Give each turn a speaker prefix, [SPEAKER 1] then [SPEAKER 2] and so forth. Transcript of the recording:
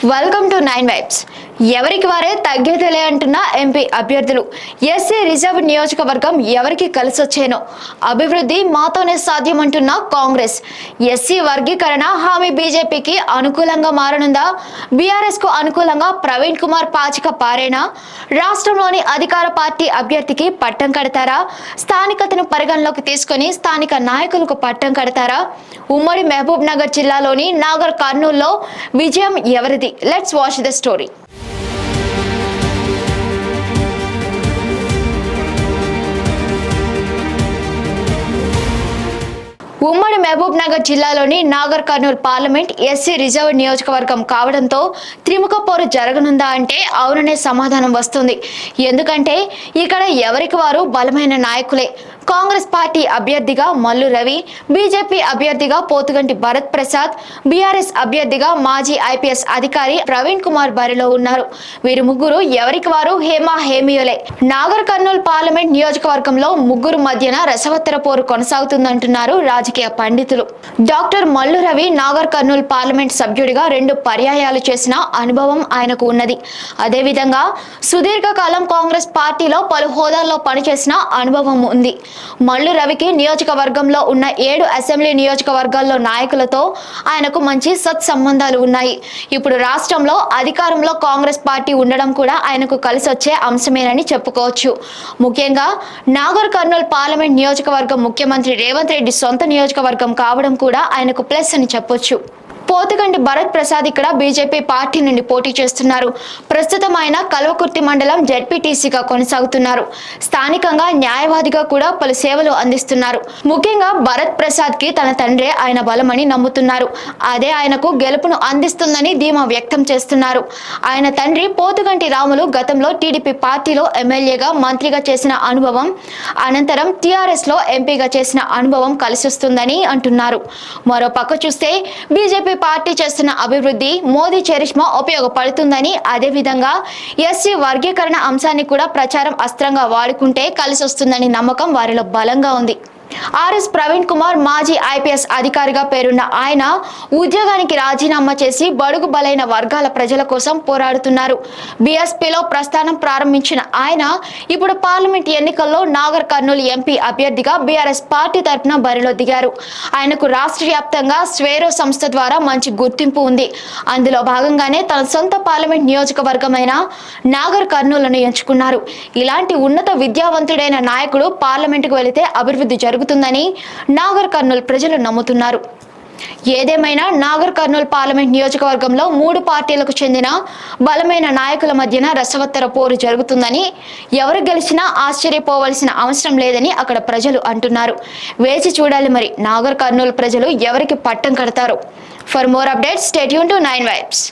[SPEAKER 1] Welcome to 9 vibes. ఎవరికి వారే తగ్గేదలే అంటున్న ఎంపీ అభ్యర్థులు. ఎస్సీ రిజర్వ్ నియోజకవర్గం ఎవరికి కలిసొచ్చేనో, అభివృద్ధి మాతోనే సాధ్యం అంటున్న కాంగ్రెస్. ఎస్సీ వర్గీకరణ హామీ బీజేపీకి అనుకూలంగా మారనుందా? బీఆర్ఎస్ కు అనుకూలంగా ప్రవీణ్ కుమార్ పాచిక పారేనా? రాష్ట్రంలోని అధికార పార్టీ అభ్యర్థికి పట్టం కడతారా? స్థానికతను పరిగణలోకి తీసుకుని స్థానిక నాయకులకు పట్టం కడతారా? ఉమ్మడి మహబూబ్ నగర్ జిల్లాలోని నాగర్ కర్నూల్లో విజయం ఎవరిది? Let's watch the story. ఉమ్మడి మహబూబ్ నగర్ జిల్లాలోని Nagar Kurnool parliament SC reserve నియోజకవర్గం కావడంతో త్రిముఖ పోరు జరగనుందా అంటే అవుననే సమాధానం వస్తుంది. ఎందుకంటే ఇక్కడ ఎవరికి వారు బలమైన నాయకులే. కాంగ్రెస్ పార్టీ అభ్యర్థిగా మల్లు రవి, బీజేపీ అభ్యర్థిగా పోతుగంటి భరత్ ప్రసాద్, బీఆర్ఎస్ అభ్యర్థిగా మాజీ ఐపీఎస్ అధికారి ప్రవీణ్ కుమార్ బరిలో ఉన్నారు. వీరు ముగ్గురు ఎవరికి వారు హేమీయులే. నాగర్ కర్నూల్ పార్లమెంట్ నియోజకవర్గంలో ముగ్గురు మధ్యన రసవత్తర పోరు కొనసాగుతుందంటున్నారు రాజకీయ పండితులు. డాక్టర్ మల్లు రవి నాగర్ కర్నూల్ పార్లమెంట్ సభ్యుడిగా 2 పర్యాయాలు చేసిన అనుభవం ఆయనకు ఉన్నది. అదేవిధంగా సుదీర్ఘకాలం కాంగ్రెస్ పార్టీలో పలు హోదాల్లో పనిచేసిన అనుభవం ఉంది. మల్లు రవికి నియోజకవర్గంలో ఉన్న 7 అసెంబ్లీ నియోజకవర్గాల్లో నాయకులతో ఆయనకు మంచి సత్సంబంధాలు ఉన్నాయి. ఇప్పుడు రాష్ట్రంలో అధికారంలో కాంగ్రెస్ పార్టీ ఉండడం కూడా ఆయనకు కలిసొచ్చే అంశమేనని చెప్పుకోవచ్చు. ముఖ్యంగా నాగర్ కర్నూల్ పార్లమెంట్ నియోజకవర్గం ముఖ్యమంత్రి రేవంత్ రెడ్డి సొంత నియోజకవర్గం కావడం కూడా ఆయనకు ప్లస్ అని చెప్పొచ్చు. పోతుగంటి భరత్ ప్రసాద్ ఇక్కడ బీజేపీ పార్టీ నుండి పోటీ చేస్తున్నారు. ప్రస్తుతం ఆయన కల్వకుర్తి మండలం జెడ్పీటీసీగా కొనసాగుతున్నారు. స్థానికంగా న్యాయవాదిగా కూడా పలు సేవలు అందిస్తున్నారు. ముఖ్యంగా భరత్ ప్రసాద్ కి తన తండ్రే ఆయన బలమని నమ్ముతున్నారు. అదే ఆయనకు గెలుపును అందిస్తుందని ధీమా వ్యక్తం చేస్తున్నారు. ఆయన తండ్రి పోతుగంటి రాములు గతంలో టీడీపీ పార్టీలో ఎమ్మెల్యేగా, మంత్రిగా చేసిన అనుభవం, అనంతరం టీఆర్ఎస్ లో ఎంపీగా చేసిన అనుభవం కలిసొస్తుందని అంటున్నారు. మరో పక్క చూస్తే బీజేపీ పార్టీ చేస్తున్న అభివృద్ధి మోదీ చరిష్మా ఉపయోగపడుతుందని, అదేవిధంగా ఎస్సీ వర్గీకరణ అంశాన్ని కూడా ప్రచారం అస్త్రంగా వాడుకుంటే కలిసొస్తుందని నమ్మకం వారిలో బలంగా ఉంది. ఆర్ఎస్ ప్రవీణ్ కుమార్ మాజీ ఐపీఎస్ అధికారిగా పేరున్న ఆయన ఉద్యోగానికి రాజీనామా చేసి బడుగు బలైన వర్గాల ప్రజల కోసం పోరాడుతున్నారు. బీఎస్పీలో ప్రస్థానం ప్రారంభించిన ఆయన ఇప్పుడు పార్లమెంట్ ఎన్నికల్లో నాగర్ కర్నూలు ఎంపీ అభ్యర్థిగా బీఆర్ఎస్ పార్టీ తరఫున బరిలో దిగారు. ఆయనకు రాష్ట్ర వ్యాప్తంగా స్వేరో సంస్థ ద్వారా మంచి గుర్తింపు ఉంది. అందులో భాగంగానే తన సొంత పార్లమెంట్ నియోజకవర్గమైన నాగర్ కర్నూలును ఎంచుకున్నారు. ఇలాంటి ఉన్నత విద్యావంతుడైన నాయకుడు పార్లమెంటుకు వెళితే అభివృద్ధి జరుగుతుందని నాగర్ కర్నూల్ ప్రజలు నమ్ముతున్నారు. ఏదేమైనా నాగర్ కర్నూల్ పార్లమెంట్ నియోజకవర్గంలో 3 పార్టీలకు చెందిన బలమైన నాయకుల మధ్యన రసవత్తర పోరు జరుగుతుందని, ఎవరు గెలిచినా ఆశ్చర్యపోవలసిన అవసరం లేదని అక్కడ ప్రజలు అంటున్నారు. వేచి చూడాలి మరి నాగర్ కర్నూల్ ప్రజలు ఎవరికి పట్టం కడతారు. For more updates stay tune to 9 vibes.